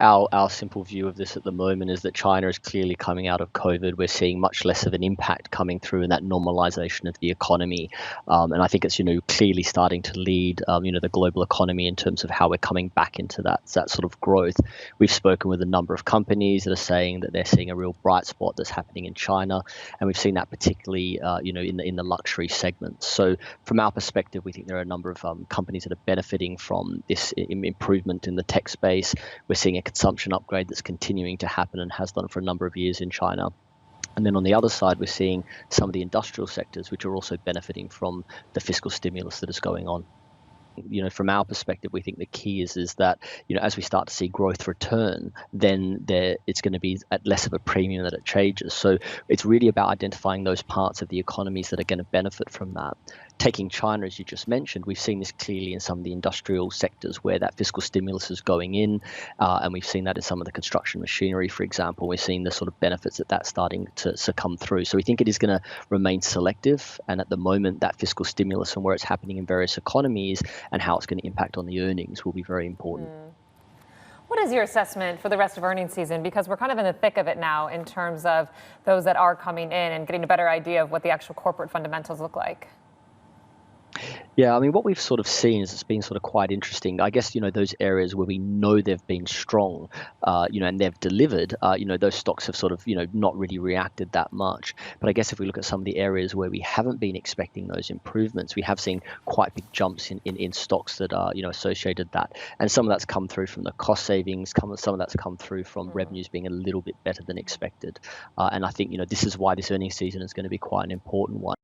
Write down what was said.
Our simple view of this at the moment is that China is clearly coming out of COVID. We're seeing much less of an impact coming through in that normalization of the economy. And I think it's, clearly starting to lead, the global economy in terms of how we're coming back into that sort of growth. We've spoken with a number of companies that are saying that they're seeing a real bright spot that's happening in China. And we've seen that particularly, in the luxury segment. So from our perspective, we think there are a number of companies that are benefiting from this improvement in the tech space. We're seeing a consumption upgrade that's continuing to happen and has done for a number of years in China. And then on the other side, we're seeing some of the industrial sectors, which are also benefiting from the fiscal stimulus that is going on. From our perspective, we think the key is that, as we start to see growth return, then it's going to be at less of a premium that it changes. So it's really about identifying those parts of the economies that are going to benefit from that. Taking China, as you just mentioned, we've seen this clearly in some of the industrial sectors where that fiscal stimulus is going in, and we've seen that in some of the construction machinery, for example. We're seeing the sort of benefits that's starting to come through. So we think it is going to remain selective, and at the moment, that fiscal stimulus and where it's happening in various economies and how it's going to impact on the earnings will be very important. What is your assessment for the rest of earnings season? Because we're kind of in the thick of it now in terms of those that are coming in and getting a better idea of what the actual corporate fundamentals look like. Yeah, I mean, what we've sort of seen is it's been sort of quite interesting. I guess, those areas where we know they've been strong, and they've delivered, those stocks have sort of, not really reacted that much. But I guess if we look at some of the areas where we haven't been expecting those improvements, we have seen quite big jumps in stocks that are, associated that. And some of that's come through from the cost savings, some of that's come through from revenues being a little bit better than expected. And I think, this is why this earnings season is going to be quite an important one.